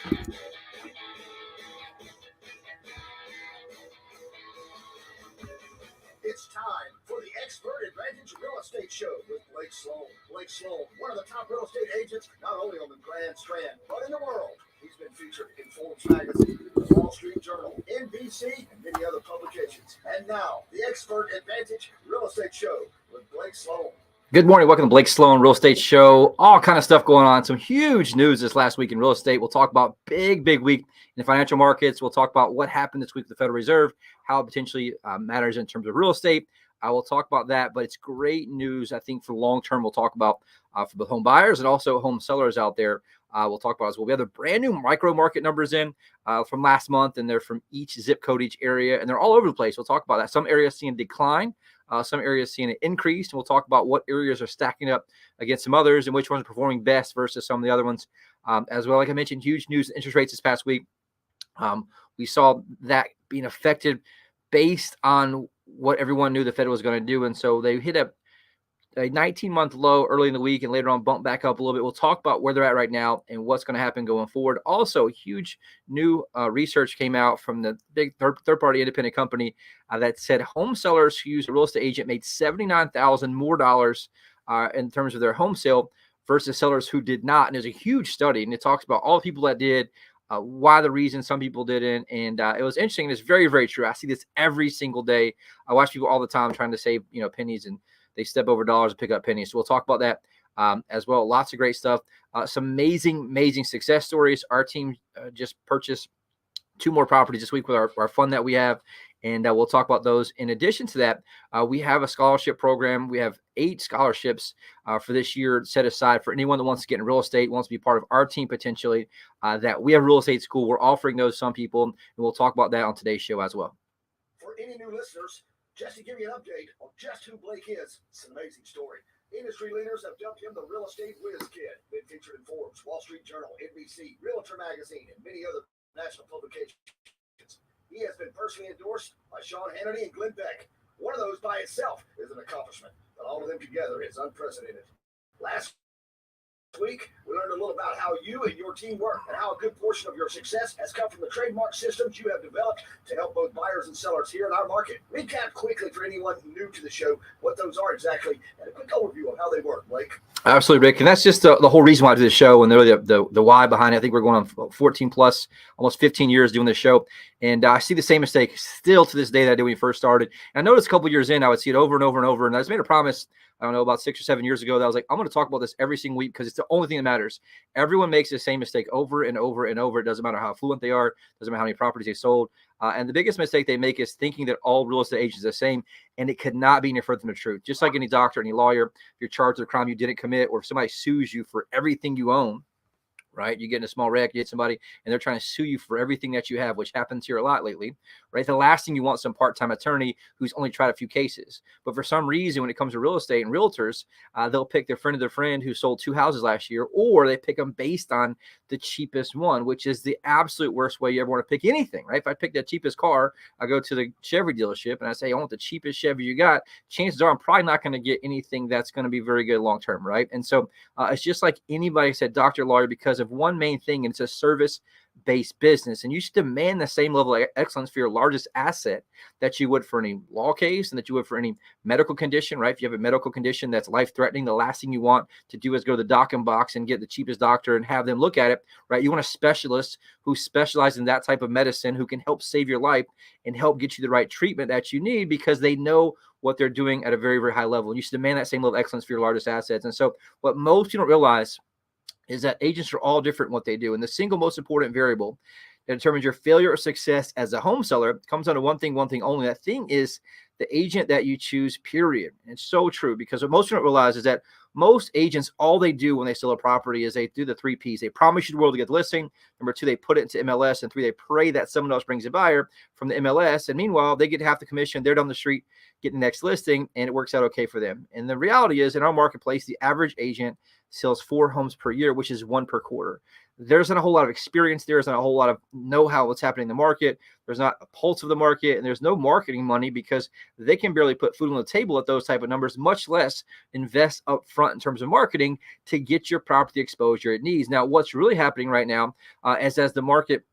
It's time for the Expert Advantage Real Estate Show with Blake Sloan. Blake Sloan, one of the top real estate agents, not only on the Grand Strand, but in the world. He's been featured in Forbes magazine, the Wall Street Journal, NBC, and many other publications. And now, the Expert Advantage Real Estate Show with Blake Sloan. Good morning. Welcome to Blake Sloan Real Estate Show. All kind of stuff going on. Some huge news this last week in real estate. We'll talk about big week in the financial markets. We'll talk about what happened this week with the Federal Reserve, how it potentially matters in terms of real estate. I will talk about that, but it's great news, I think, for long term. We'll talk about for both home buyers and also home sellers out there. We'll talk about as well. We have the brand new micro market numbers in from last month, and they're from each zip code, each area, and they're all over the place. We'll talk about that. Some areas seeing decline. Some areas seeing an increase, and we'll talk about what areas are stacking up against some others and which ones are performing best versus some of the other ones as well. Like I mentioned, huge news interest rates this past week. We saw that being affected based on what everyone knew the Fed was going to do, and so they hit a 19-month low early in the week and later on bumped back up a little bit. We'll talk about where they're at right now and what's going to happen going forward. Also, huge new research came out from the big third-party independent company that said home sellers who used a real estate agent made $79,000 more in terms of their home sale versus sellers who did not. And there's a huge study, and it talks about all the people that did, why the reason some people didn't. And it was interesting. It's very true. I see this every single day. I watch people all the time trying to save, pennies, and they step over dollars and pick up pennies. So we'll talk about that as well. Lots of great stuff. Some amazing success stories. Our team just purchased 2 more properties this week with our fund that we have, and we'll talk about those. In addition to that, we have a scholarship program. We have 8 scholarships for this year set aside for anyone that wants to get in real estate, wants to be part of our team potentially, that we have real estate school. We're offering those to some people, and we'll talk about that on today's show as well. For any new listeners, just to give you an update on just who Blake is, it's an amazing story. Industry leaders have dubbed him the real estate whiz kid. Been featured in Forbes, Wall Street Journal, NBC, REALTOR magazine, and many other national publications. He has been personally endorsed by Sean Hannity and Glenn Beck. One of those by itself is an accomplishment, but all of them together is unprecedented. Last week, we learned a little about how you and your team work and how a good portion of your success has come from the trademark systems you have developed to help both buyers and sellers here in our market. Recap quickly for anyone new to the show what those are exactly and a quick overview of how they work, Blake. Absolutely, Rick. And that's just the whole reason why I do this show and really the why behind it. I think we're going on 14 plus, almost 15 years doing this show. And I see the same mistake still to this day that I did when we first started. And I noticed a couple of years in, I would see it over and over and over. And I just made a promise, I don't know, about 6 or 7 years ago that I was like, I'm going to talk about this every single week because it's the only thing that matters. Everyone makes the same mistake over and over and over. It doesn't matter how affluent they are. It doesn't matter how many properties they sold. And the biggest mistake they make is thinking that all real estate agents are the same, and it could not be any further from the truth. Just like any doctor, any lawyer, if you're charged with a crime you didn't commit, or if somebody sues you for everything you own, right? You get in a small wreck, you hit somebody, and they're trying to sue you for everything that you have, which happens here a lot lately, right? The last thing you want is some part-time attorney who's only tried a few cases. But for some reason, when it comes to real estate and realtors, they'll pick their friend of their friend who sold 2 houses last year, or they pick them based on the cheapest one, which is the absolute worst way you ever want to pick anything, right? If I pick the cheapest car, I go to the Chevy dealership and I say, I want the cheapest Chevy you got. Chances are I'm probably not going to get anything that's going to be very good long-term, right? And so it's just like anybody said, doctor, lawyer, because of one main thing, and it's a service-based business, and you should demand the same level of excellence for your largest asset that you would for any law case and that you would for any medical condition, right? If you have a medical condition that's life-threatening, the last thing you want to do is go to the doc-in box and get the cheapest doctor and have them look at it, right? You want a specialist who specializes in that type of medicine, who can help save your life and help get you the right treatment that you need because they know what they're doing at a very high level. And you should demand that same level of excellence for your largest assets. And so what most people don't realize is that agents are all different in what they do. And the single most important variable that determines your failure or success as a home seller comes down to one thing only. That thing is the agent that you choose, period. And it's so true, because what most people don't realize is that most agents, all they do when they sell a property is they do the 3 Ps. They promise you the world to get the listing. Number 2, they put it into MLS. And 3, they pray that someone else brings a buyer from the MLS. And meanwhile, they get half the commission. They're down the street getting the next listing, and it works out okay for them. And the reality is, in our marketplace, the average agent sells 4 homes per year, which is 1 per quarter. there's not a whole lot of experience. There's not a whole lot of know-how what's happening in the market. There's not a pulse of the market, and there's no marketing money because they can barely put food on the table at those type of numbers, much less invest up front in terms of marketing to get your property exposure it needs. Now, what's really happening right now, as the market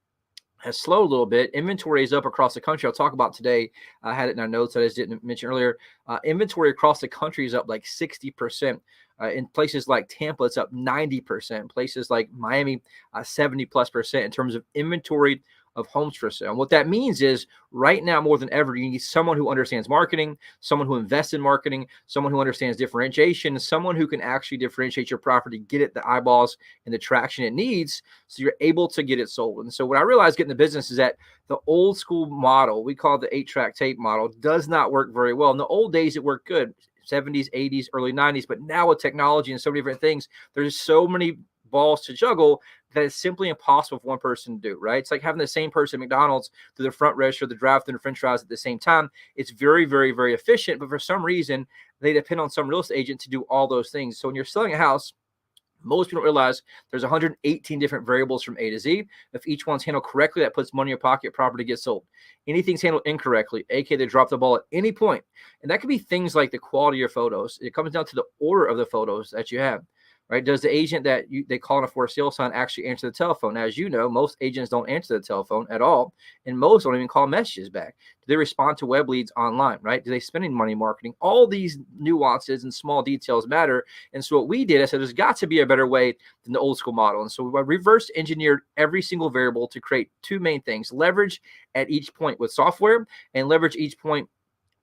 has slowed a little bit. Inventory is up across the country. I'll talk about today. I had it in our notes that I just didn't mention earlier. Inventory across the country is up like 60%. In places like Tampa, it's up 90%. Places like Miami, 70+% in terms of inventory of homes for sale. And what that means is right now, more than ever, you need someone who understands marketing, someone who invests in marketing, someone who understands differentiation, someone who can actually differentiate your property, get it the eyeballs and the traction it needs so you're able to get it sold. And so what I realized getting the business is that the old school model, we call it the 8-track tape model, does not work very well. In the old days, it worked good, 70s, 80s, early 90s. But now with technology and so many different things, there's so many balls to juggle that it's simply impossible for one person to do, right? It's like having the same person at McDonald's to the front register, the drive-thru, and the french fries at the same time. It's very, very, very efficient, but for some reason, they depend on some real estate agent to do all those things. So when you're selling a house, most people don't realize there's 118 different variables from A to Z. If each one's handled correctly, that puts money in your pocket, property gets sold. Anything's handled incorrectly, aka they drop the ball at any point. And that could be things like the quality of your photos. It comes down to the order of the photos that you have. Right? Does the agent that they call on a for sale sign actually answer the telephone? Now, as you know, most agents don't answer the telephone at all, and most don't even call messages back. Do they respond to web leads online? Right? Do they spend any money marketing? All these nuances and small details matter. And so what we did, I said, there's got to be a better way than the old school model. And so we reverse engineered every single variable to create two main things: leverage at each point with software, and leverage each point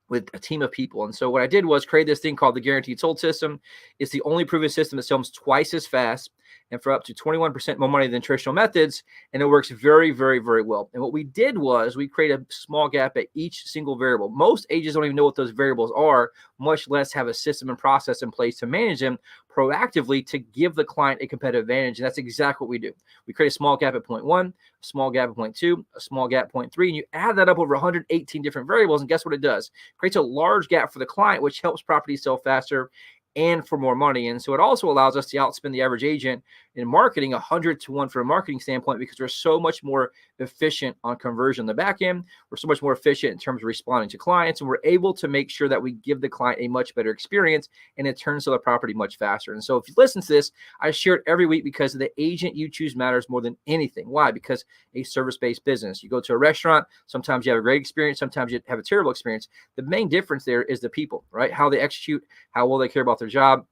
with a team of people. And so what I did was create this thing called the Guaranteed Sold System. It's the only proven system that sells twice as fast and for up to 21% more money than traditional methods. And it works very, very, very well. And what we did was we created a small gap at each single variable. Most agents don't even know what those variables are, much less have a system and process in place to manage them proactively to give the client a competitive advantage. And that's exactly what we do. We create a small gap at point 1, a small gap at point 2, a small gap at point 3, and you add that up over 118 different variables. And guess what it does? It creates a large gap for the client, which helps properties sell faster and for more money. And so it also allows us to outspend the average agent in marketing 100 to 1 from a marketing standpoint, because we're so much more efficient on conversion on the back end. We're so much more efficient in terms of responding to clients, and we're able to make sure that we give the client a much better experience, and it turns to the property much faster. And so if you listen to this, I share it every week because the agent you choose matters more than anything. Why? Because a service-based business. You go to a restaurant, sometimes you have a great experience, sometimes you have a terrible experience. The main difference there is the people, right? How they execute, how well they care about their job,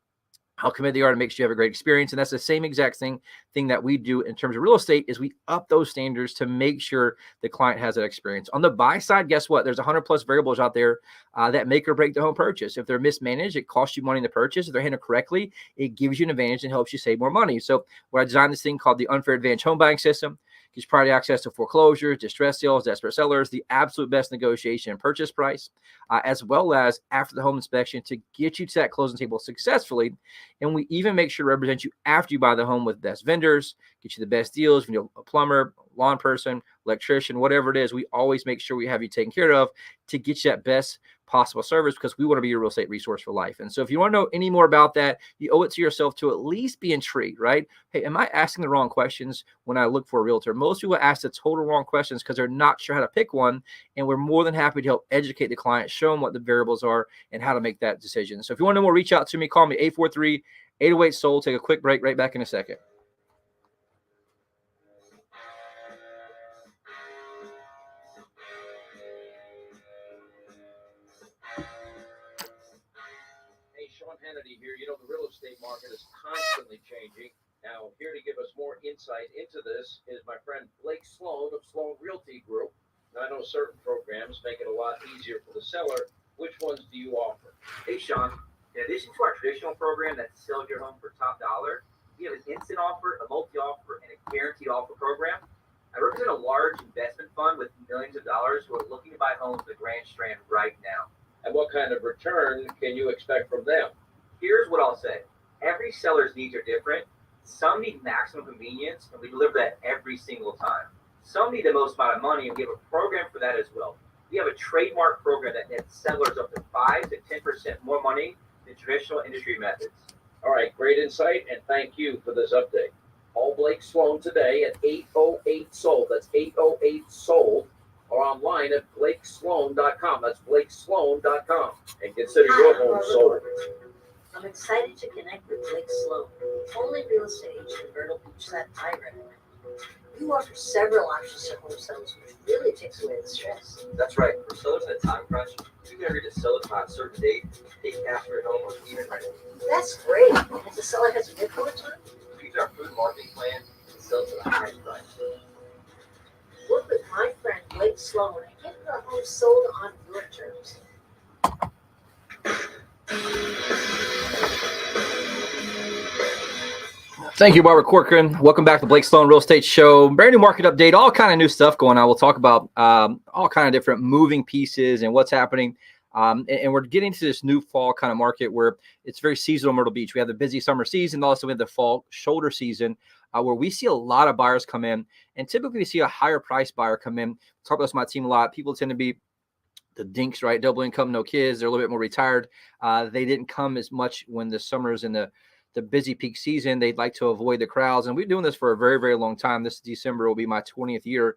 how committed they are to make sure you have a great experience. And that's the same exact thing that we do in terms of real estate, is we up those standards to make sure the client has that experience. On the buy side, guess what? There's 100+ variables out there that make or break the home purchase. If they're mismanaged, it costs you money to purchase. If they're handled correctly, it gives you an advantage and helps you save more money. So I designed this thing called the Unfair Advantage Home Buying System. Gives priority access to foreclosures, distress sales, desperate sellers, the absolute best negotiation and purchase price, as well as after the home inspection to get you to that closing table successfully. And we even make sure to represent you after you buy the home with best vendors, get you the best deals. You know, a plumber, lawn person, electrician, whatever it is, we always make sure we have you taken care of to get you that best possible service, because we want to be your real estate resource for life. And so if you want to know any more about that, you owe it to yourself to at least be intrigued, right? Hey, am I asking the wrong questions when I look for a realtor? Most people ask the total wrong questions because they're not sure how to pick one. And we're more than happy to help educate the client, show them what the variables are and how to make that decision. So if you want to know more, reach out to me, call me 843-808-SOLD. Take a quick break, right back in a second. Here. You know, the real estate market is constantly changing. Now, here to give us more insight into this is my friend Blake Sloan of Sloan Realty Group. Now, I know certain programs make it a lot easier for the seller. Which ones do you offer? Hey, Sean. In addition to our traditional program that sells your home for top dollar, we have an instant offer, a multi-offer, and a guaranteed offer program. I represent a large investment fund with millions of dollars who are looking to buy homes in the Grand Strand right now. And what kind of return can you expect from them? Here's what I'll say. Every seller's needs are different. Some need maximum convenience, and we deliver that every single time. Some need the most amount of money, and we have a program for that as well. We have a trademark program that nets sellers up to 5 to 10% more money than traditional industry methods. All right, great insight, and thank you for this update. Call Blake Sloan today at 808-SOLD. That's 808-SOLD. Or online at blakesloan.com. That's blakesloan.com. And consider your home sold. I'm excited to connect with Blake Sloan, only real estate agent in Myrtle Beach that I recommend. You offer several options to home sellers, which really takes away the stress. That's right. For sellers in a time crunch, you can agree to sell it by a certain date, take cash for your home, or even rent it. That's great. If the seller has a good time, Use our food marketing plan and sell to the highest price. work with my friend Blake Sloan and get the home sold on your terms. Thank you, Barbara Corcoran. Welcome back to Blake Sloan Real Estate Show. Brand new market update, all kind of new stuff going on. We'll talk about all kind of different moving pieces and what's happening. And we're getting to this new fall kind of market where it's very seasonal in Myrtle Beach. We have the busy summer season. Also, we have the fall shoulder season where we see a lot of buyers come in. And typically, we see a higher price buyer come in. Talk about this with my team a lot. People tend to be the dinks, right? Double income, no kids. They're a little bit more retired. They didn't come as much when the summer's in the busy peak season. They'd like to avoid the crowds. And we've been doing this for a very, very long time. This December will be my 20th year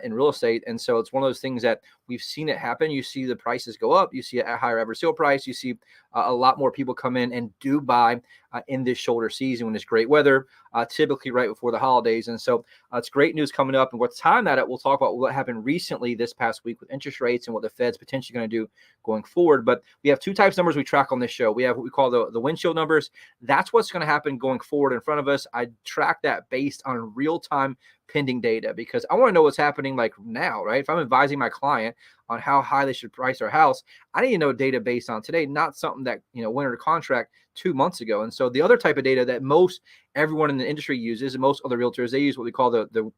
in real estate. And so it's one of those things that we've seen it happen. You see the prices go up. You see a higher average sale price. You see a lot more people come in and do buy in this shoulder season when it's great weather, typically right before the holidays. And so it's great news coming up. And what's time that we'll talk about what happened recently this past week with interest rates and what the Fed's potentially going to do going forward. But we have two types of numbers we track on this show. We have what we call the windshield numbers. That's what's going to happen going forward in front of us. I track that based on real-time pending data because I want to know what's happening like now, right? If I'm advising my client on how high they should price their house, I need to know data based on today, not something that, went under contract 2 months ago. And so the other type of data that most everyone in the industry uses and most other realtors, they use what we call the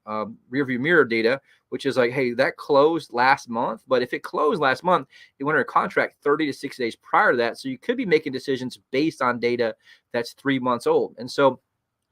rear view mirror data, which is like, hey, that closed last month. But if it closed last month, it went under contract 30 to 60 days prior to that. So you could be making decisions based on data that's 3 months old. And so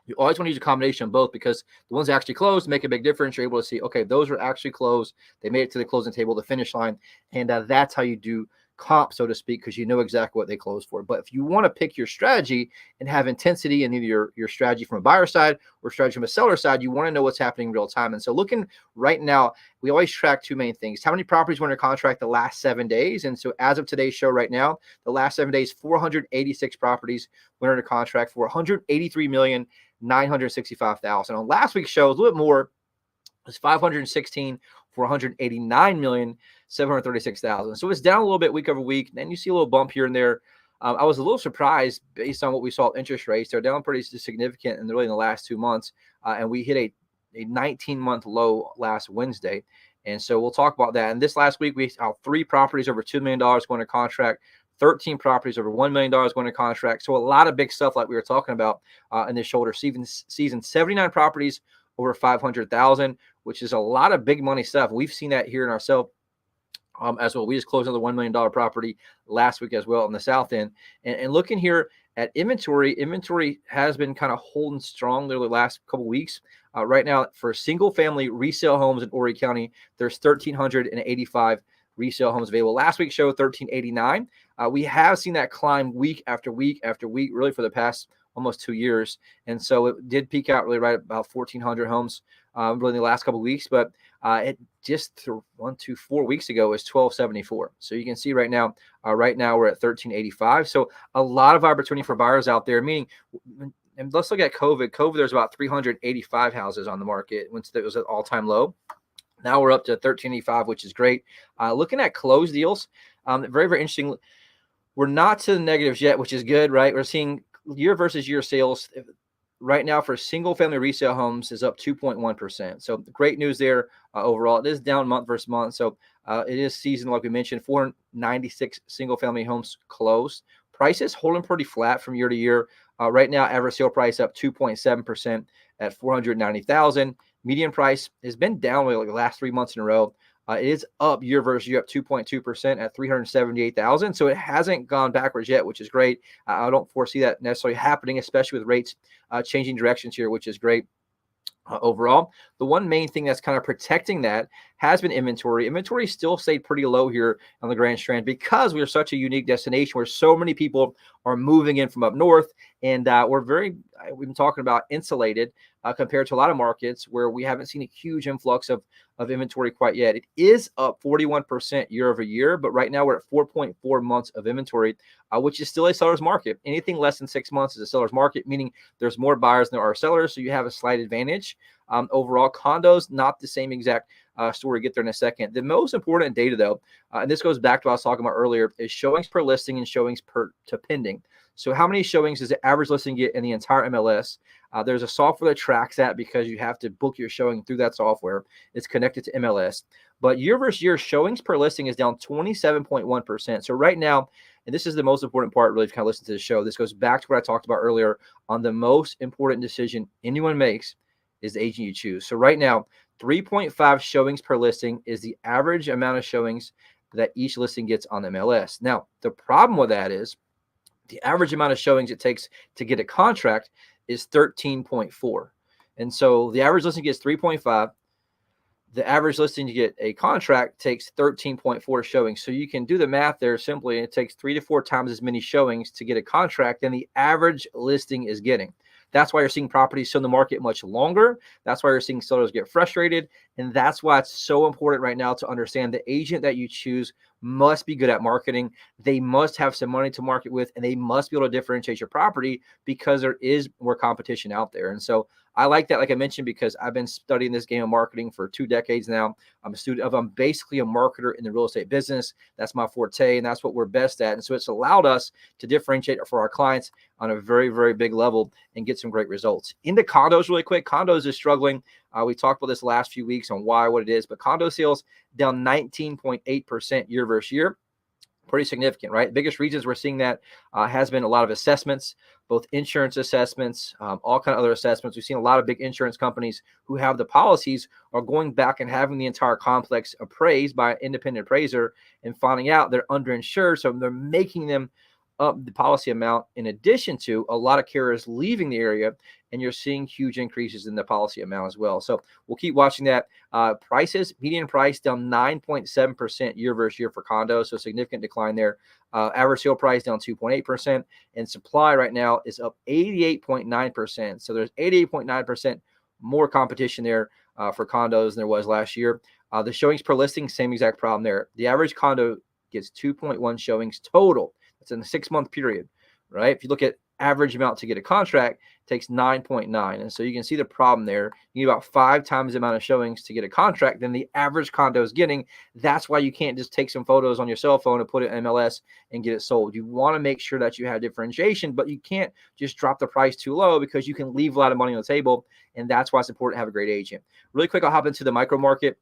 you always want to use a combination of both because the ones that actually closed make a big difference. You're able to see, okay, those are actually closed. They made it to the closing table, the finish line. And that's how you do comp, so to speak, because you know exactly what they closed for. But if you want to pick your strategy and have intensity in either your strategy from a buyer side or strategy from a seller side, you want to know what's happening in real time. And so looking right now, we always track two main things. How many properties went under contract the last 7 days? And so as of today's show right now, the last 7 days, 486 properties went under contract for $183,965,000. On last week's show, it was a little bit more. It was 516 for $189,736,000. So it's down a little bit week over week. Then you see a little bump here and there. I was a little surprised based on what we saw interest rates. They're down pretty significant in the last 2 months. And we hit a 19-month low last Wednesday. And so we'll talk about that. And this last week, we saw 3 properties over $2 million going to contract, 13 properties over $1 million going to contract. So a lot of big stuff like we were talking about in this shoulder season, 79 properties over 500,000, which is a lot of big money stuff. We've seen that here in ourselves as well. We just closed another $1 million property last week as well on the south end. And looking here at inventory has been kind of holding strong the last couple of weeks. Right now, for single family resale homes in Horry County, there's 1,385 resale homes available. Last week's show, 1,389. We have seen that climb week after week after week, really for the past almost 2 years. And so it did peak out really right about 1,400 homes really in the last couple of weeks. But it just 4 weeks ago was 1,274. So you can see right now we're at 1,385. So a lot of opportunity for buyers out there, meaning, and let's look at COVID. there's about 385 houses on the market once it was at all-time low. Now we're up to 1,385, which is great. Looking at closed deals, very, very interesting. We're not to the negatives yet, which is good, right? We're seeing year versus year sales right now for single family resale homes is up 2.1%. So great news there overall. It is down month versus month. So it is seasonal, like we mentioned, 496 single family homes closed. Prices holding pretty flat from year to year. Right now, average sale price up 2.7% at $490,000. Median price has been down like the last 3 months in a row. It is up year versus year, up 2.2% at $378,000. So it hasn't gone backwards yet, which is great. I don't foresee that necessarily happening, especially with rates changing directions here, which is great overall. The one main thing that's kind of protecting that has been inventory. Inventory still stayed pretty low here on the Grand Strand because we are such a unique destination where so many people are moving in from up north. And we've been talking about insulated compared to a lot of markets where we haven't seen a huge influx of inventory quite yet. It is up 41% year over year, but right now we're at 4.4 months of inventory, which is still a seller's market. Anything less than 6 months is a seller's market, meaning there's more buyers than there are sellers, so you have a slight advantage. Overall, condos, not the same exact story. Get there in a second. The most important data, though, and this goes back to what I was talking about earlier, is showings per listing and showings to pending. So how many showings does the average listing get in the entire MLS? There's a software that tracks that because you have to book your showing through that software. It's connected to MLS. But year versus year, showings per listing is down 27.1%. So right now, and this is the most important part, really, if you kind of listen to the show, this goes back to what I talked about earlier on the most important decision anyone makes is the agent you choose. So right now, 3.5 showings per listing is the average amount of showings that each listing gets on MLS. Now, the problem with that is the average amount of showings it takes to get a contract is 13.4. And so the average listing gets 3.5. The average listing to get a contract takes 13.4 showings. So you can do the math there simply. It takes 3 to 4 times as many showings to get a contract than the average listing is getting. That's why you're seeing properties sit in the market much longer. That's why you're seeing sellers get frustrated. And that's why it's so important right now to understand the agent that you choose must be good at marketing. They must have some money to market with, and they must be able to differentiate your property because there is more competition out there. And so I like that, like I mentioned, because I've been studying this game of marketing for 2 decades now. I'm basically a marketer in the real estate business. That's my forte, and that's what we're best at. And so it's allowed us to differentiate for our clients on a very, very big level and get some great results. Into condos really quick. Condos is struggling. We talked about this last few weeks on what it is, but condo sales down 19.8% year versus year. Pretty significant, right? Biggest reasons we're seeing that has been a lot of assessments, both insurance assessments, all kind of other assessments. We've seen a lot of big insurance companies who have the policies are going back and having the entire complex appraised by an independent appraiser and finding out they're underinsured. So they're making them up the policy amount in addition to a lot of carriers leaving the area, and you're seeing huge increases in the policy amount as well. So we'll keep watching that. Prices, median price down 9.7% year versus year for condos, so significant decline there. Average sale price down 2.8%, and supply right now is up 88.9%. So there's 88.9% more competition there for condos than there was last year. The showings per listing, same exact problem there. The average condo gets 2.1 showings total. It's in a 6-month period, right? If you look at average amount to get a contract, it takes 9.9. And so you can see the problem there. You need about 5 times the amount of showings to get a contract than the average condo is getting. That's why you can't just take some photos on your cell phone and put it in MLS and get it sold. You want to make sure that you have differentiation, but you can't just drop the price too low because you can leave a lot of money on the table. And that's why it's important to have a great agent. Really quick, I'll hop into the micro market.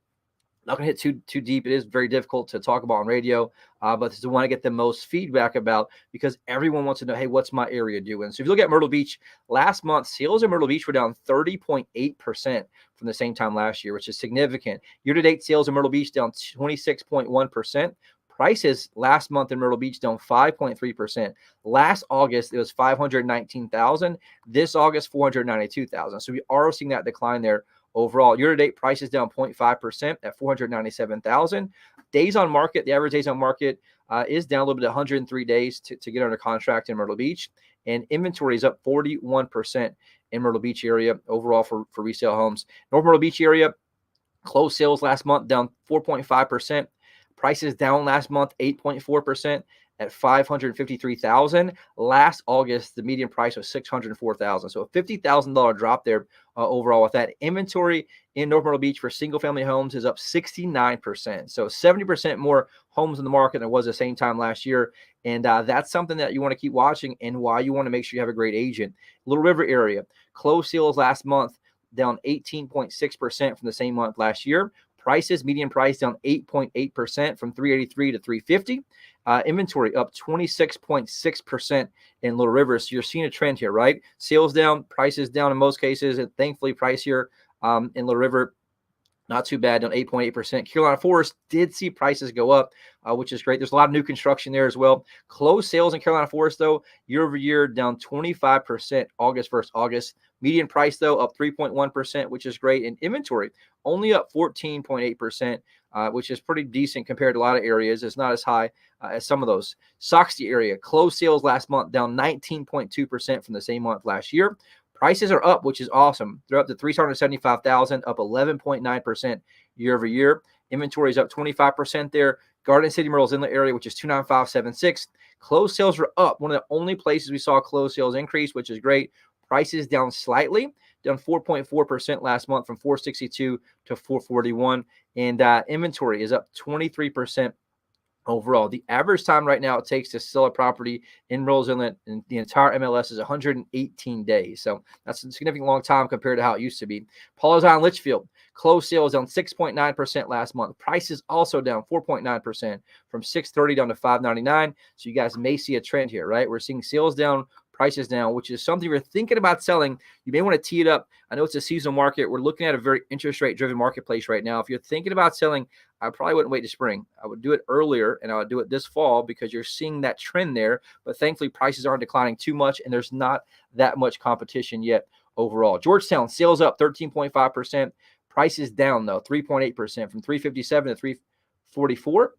Not going to hit too deep. It is very difficult to talk about on radio, but this is the one I get the most feedback about because everyone wants to know, hey, what's my area doing? So if you look at Myrtle Beach, last month, sales in Myrtle Beach were down 30.8% from the same time last year, which is significant. Year-to-date sales in Myrtle Beach down 26.1%. Prices last month in Myrtle Beach down 5.3%. Last August, it was $519,000. This August, $492,000. So we are seeing that decline there. Overall, year-to-date prices down 0.5% at $497,000. Days on market, the average days on market is down a little bit, 103 days to get under contract in Myrtle Beach. And inventory is up 41% in Myrtle Beach area overall for resale homes. North Myrtle Beach area, closed sales last month down 4.5%. Prices down last month 8.4% at $553,000. Last August, the median price was $604,000. So a $50,000 drop there overall with that. Inventory in North Myrtle Beach for single-family homes is up 69%. So 70% more homes in the market than it was the same time last year. And that's something that you want to keep watching and why you want to make sure you have a great agent. Little River area, closed sales last month down 18.6% from the same month last year. Prices, median price down 8.8% from $383 to $350. Inventory up 26.6% in Little River. So you're seeing a trend here, right? Sales down, prices down in most cases, and thankfully price here in Little River, not too bad, down 8.8%. Carolina Forest did see prices go up, which is great. There's a lot of new construction there as well. Closed sales in Carolina Forest, though, year over year down 25% August versus August. Median price, though, up 3.1%, which is great. And inventory only up 14.8%, which is pretty decent compared to a lot of areas. It's not as high as some of those. Soxty area, closed sales last month down 19.2% from the same month last year. Prices are up, which is awesome. They're up to $375,000, up 11.9% year over year. Inventory is up 25% there. Garden City, Myrtle's Inlet area, which is 29576. Closed sales are up. One of the only places we saw closed sales increase, which is great. Prices down slightly, down 4.4% last month from 462 to 441. And inventory is up 23% overall. The average time right now it takes to sell a property in Myrtle's Inlet in the entire MLS is 118 days. So that's a significant long time compared to how it used to be. Paul's Island, Litchfield, closed sales down 6.9% last month. Prices also down 4.9% from 630 down to 599. So you guys may see a trend here, right? We're seeing sales down, prices down, which is something you're thinking about selling. You may want to tee it up. I know it's a seasonal market. We're looking at a very interest rate driven marketplace right now. If you're thinking about selling, I probably wouldn't wait to spring. I would do it earlier, and I would do it this fall because you're seeing that trend there. But thankfully, prices aren't declining too much, and there's not that much competition yet overall. Georgetown, sales up 13.5%. Prices down, though, 3.8% from 357 to 344.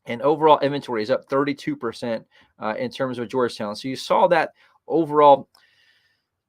And overall inventory is up 32% in terms of Georgetown. So you saw that overall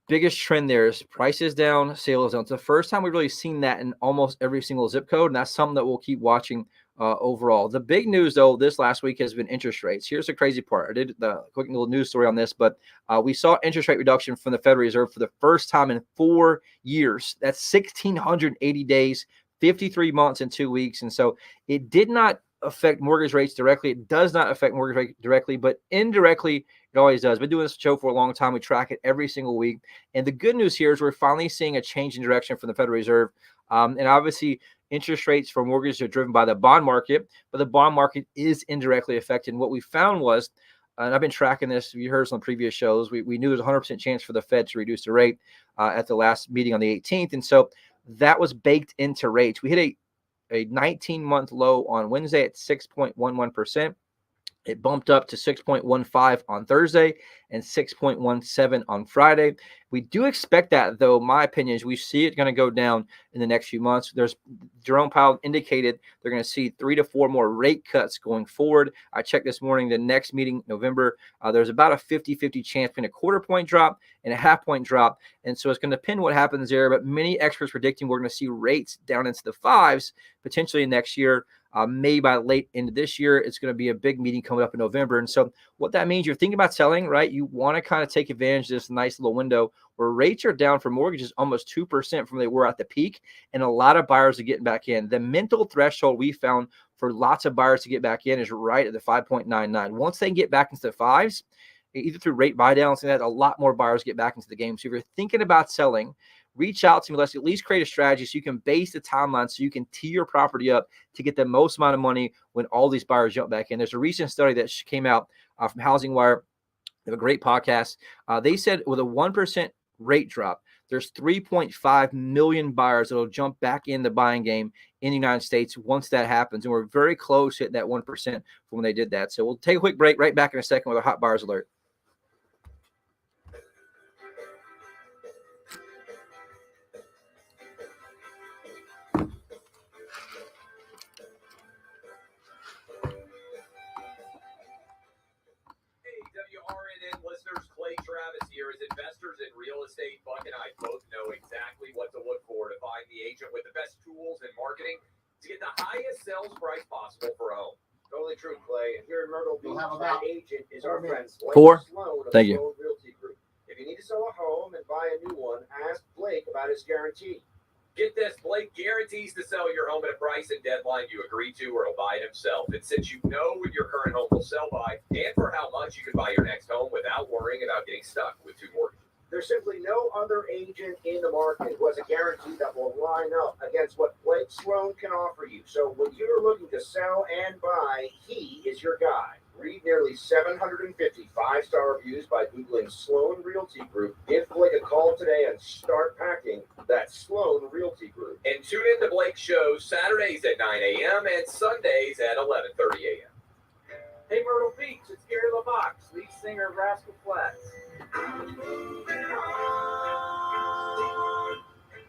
biggest trend there is prices down, sales down. It's the first time we've really seen that in almost every single zip code, and that's something that we'll keep watching overall. The big news, though, this last week has been interest rates. Here's the crazy part. I did the quick little news story on this, but we saw interest rate reduction from the Federal Reserve for the first time in 4 years. That's 1,680 days, 53 months and 2 weeks. And so it did not affect mortgage rates directly. It does not affect mortgage rate directly, but indirectly, it always does. Been doing this show for a long time. We track it every single week. And the good news here is we're finally seeing a change in direction from the Federal Reserve. And obviously, interest rates for mortgages are driven by the bond market, but the bond market is indirectly affected. And what we found was, and I've been tracking this, you heard some previous shows, we knew there's a 100% chance for the Fed to reduce the rate at the last meeting on the 18th. And so that was baked into rates. We hit a 19-month low on Wednesday at 6.11%. It bumped up to 6.15 on Thursday and 6.17 on Friday. We do expect that, though. My opinion is we see it going to go down in the next few months. There's Jerome Powell indicated they're going to see 3 to 4 more rate cuts going forward. I checked this morning, the next meeting, November, there's about a 50-50 chance between a quarter point drop and a half point drop. And so it's going to depend what happens there. But many experts predicting we're going to see rates down into the 5s potentially next year. Maybe by late into this year, it's going to be a big meeting coming up in November. And so what that means, you're thinking about selling, right? You want to kind of take advantage of this nice little window where rates are down for mortgages almost 2% from where they were at the peak. And a lot of buyers are getting back in. The mental threshold we found for lots of buyers to get back in is right at the 5.99. Once they get back into the 5s, either through rate buy downs and that, a lot more buyers get back into the game. So if you're thinking about selling, reach out to me. Let's at least create a strategy so you can base the timeline so you can tee your property up to get the most amount of money when all these buyers jump back in. There's a recent study that came out from Housing Wire. They have a great podcast. They said with a 1% rate drop, there's 3.5 million buyers that will jump back in the buying game in the United States once that happens. And we're very close to hitting that 1% from when they did that. So we'll take a quick break, right back in a second with a Hot Buyers Alert. WRNN listeners, Clay Travis here. As investors in real estate, Buck and I both know exactly what to look for to find the agent with the best tools and marketing to get the highest sales price possible for a home. Totally true, Clay. And here in Myrtle Beach, that agent is our friend Blake Four. Sloan of Thank you. Sloan Realty Group. If you need to sell a home and buy a new one, ask Blake about his guarantee. Get this, Blake guarantees to sell your home at a price and deadline you agree to, or he'll buy it himself. And since you know what your current home will sell by and for how much, you can buy your next home without worrying about getting stuck with 2 mortgages. There's simply no other agent in the market who has a guarantee that will line up against what Blake Sloan can offer you. So when you're looking to sell and buy, he is your guy. Read nearly 750 5-star reviews by Googling Sloan Realty Group. Give Blake a call today and start packing. That's Sloan Realty Group. And tune in to Blake's shows Saturdays at 9 a.m. and Sundays at 11:30 a.m. Hey, Myrtle Beach, it's Gary LaBox, lead singer of Rascal Flatts.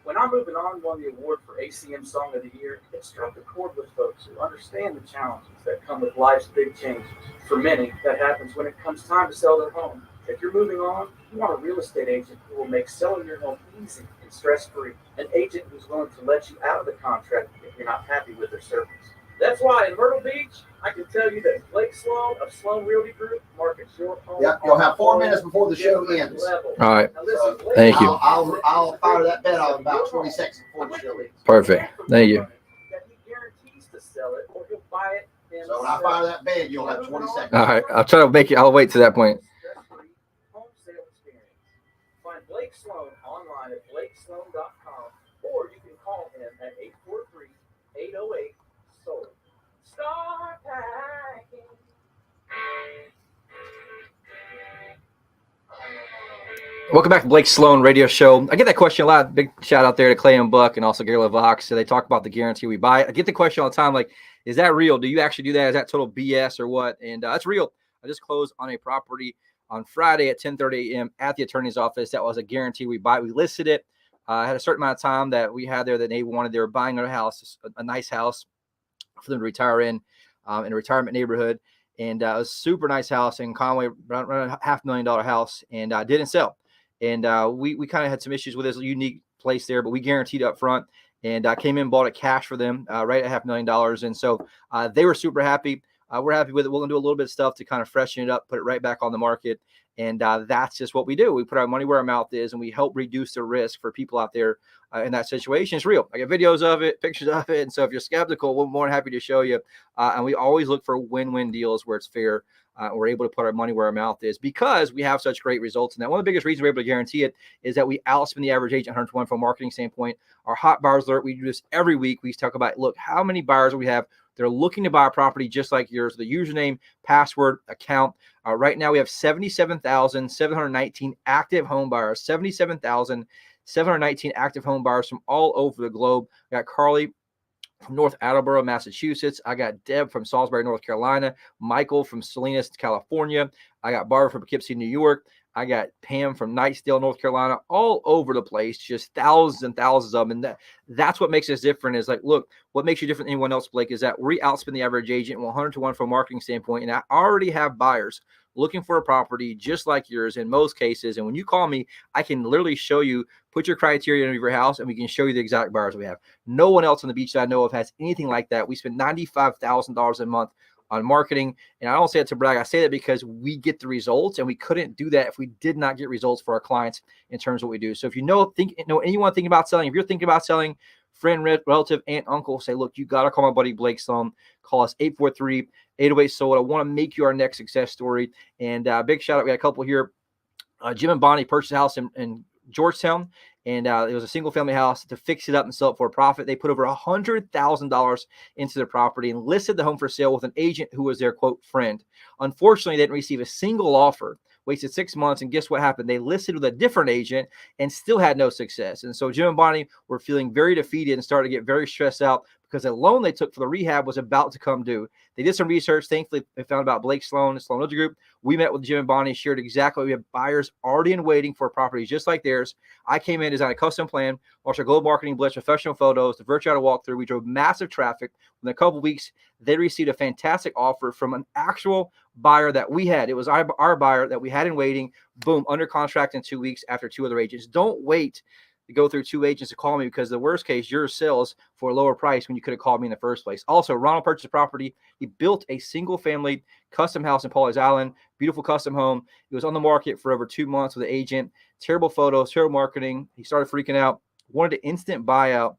When I'm moving on won the award for ACM Song of the Year, it struck a chord with folks who understand the challenges that come with life's big changes. For many, that happens when it comes time to sell their home. If you're moving on, you want a real estate agent who will make selling your home easy and stress-free. An agent who's willing to let you out of the contract if you're not happy with their service. That's why in Myrtle Beach, I can tell you that Blake Sloan of Sloan Realty Group markets your home. Yep, you'll have 4 minutes before the show ends. Level. All right. Now listen, Blake, Thank you. I'll fire that bet off about 20 seconds before the show ends. Perfect. Thank you. That he guarantees to sell it or he'll buy it. So when I fire that bet, you'll have 20 seconds. All right. I'll try to make it. I'll wait to that point. Home sale experience. Find Blake Sloan online at blakesloan.com or you can call him at 843-808-SOLD. Start packing. Welcome back to Blake Sloan Radio Show. I get that question a lot. Big shout out there to Clay and Buck and also Gary LeVox. So they talk about the guarantee we buy. I get the question all the time, like, is that real? Do you actually do that? Is that total BS or what? And that's real. I just closed on a property on Friday at 10:30 a.m. at the attorney's office. That was a guarantee we buy. We listed it. Had a certain amount of time that we had there that they wanted. They were buying a house, a nice house for them to retire in a retirement neighborhood. And it was a super nice house in Conway, around a $500,000 house, and didn't sell. And we kind of had some issues with this unique place there, but we guaranteed up front. And came in, bought it cash for them, right at $500,000. And so they were super happy. We're happy with it. We're going to do a little bit of stuff to kind of freshen it up, put it right back on the market. And that's just what we do. We put our money where our mouth is, and we help reduce the risk for people out there in that situation. It's real. I get videos of it, pictures of it. And so if you're skeptical, we're more than happy to show you. And we always look for win-win deals where it's fair. We're able to put our money where our mouth is because we have such great results. And that one of the biggest reasons we're able to guarantee it is that we outspend the average agent 101 from a marketing standpoint. Our hot buyers alert, we do this every week. We talk about, look, how many buyers we have. They're looking to buy a property just like yours, the username, password, account. Right now, we have 77,719 active home buyers, 77,719 active home buyers from all over the globe. We got Carly from North Attleboro, Massachusetts. I got Deb from Salisbury, North Carolina. Michael from Salinas, California. I got Barbara from Poughkeepsie, New York. I got Pam from Knightsdale, North Carolina, all over the place, just thousands and thousands of them. And that's what makes us different is like, look, what makes you different than anyone else, Blake, is that we outspend the average agent 100 to 1 from a marketing standpoint. And I already have buyers looking for a property just like yours in most cases. And when you call me, I can literally show you, put your criteria into your house, and we can show you the exact buyers we have. No one else on the beach that I know of has anything like that. We spend $95,000 a month on marketing. And I don't say it to brag. I say that because we get the results, and we couldn't do that if we did not get results for our clients in terms of what we do. So if you know anyone thinking about selling, if you're thinking about selling, friend, relative, aunt, uncle, say, look, you got to call my buddy Blake Sloan. Call us 843-808-SOLD. I want to make you our next success story. And big shout out. We got a couple here. Jim and Bonnie purchased a house in Georgetown, and it was a single family house. To fix it up and sell it for a profit, they put over $100,000 into their property and listed the home for sale with an agent who was their quote friend. Unfortunately, they didn't receive a single offer, wasted 6 months, and guess what happened? They listed with a different agent and still had no success. And so Jim and Bonnie were feeling very defeated and started to get very stressed out because the loan they took for the rehab was about to come due. They did some research. Thankfully, they found about Blake Sloan, the Sloan Realty Group. We met with Jim and Bonnie, shared exactly. We have buyers already in waiting for properties just like theirs. I came in, designed a custom plan, launched our global marketing blitz, professional photos, the virtual walkthrough. We drove massive traffic. In a couple of weeks, they received a fantastic offer from an actual buyer that we had. It was our buyer that we had in waiting. Boom, under contract in 2 weeks after 2 other agents. Don't wait to go through 2 agents to call me, because the worst case, yours sells for a lower price when you could have called me in the first place. Also, Ronald purchased a property. He built a single family custom house in Pawleys Island, beautiful custom home. It was on the market for over 2 months with an agent. Terrible photos, terrible marketing. He started freaking out, wanted an instant buyout,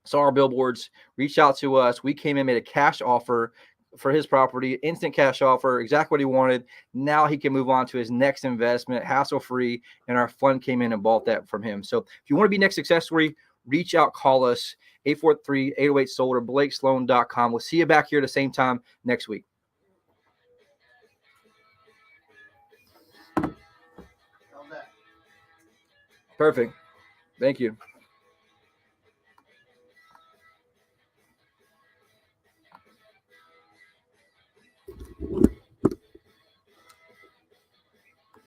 saw our billboards, reached out to us. We came in, made a cash offer for his property, instant cash offer, exactly what he wanted. Now he can move on to his next investment, hassle-free, and our fund came in and bought that from him. So if you want to be next success story, reach out, call us, 843-808-SOLD or blakesloan.com. We'll see you back here at the same time next week. Perfect. Thank you.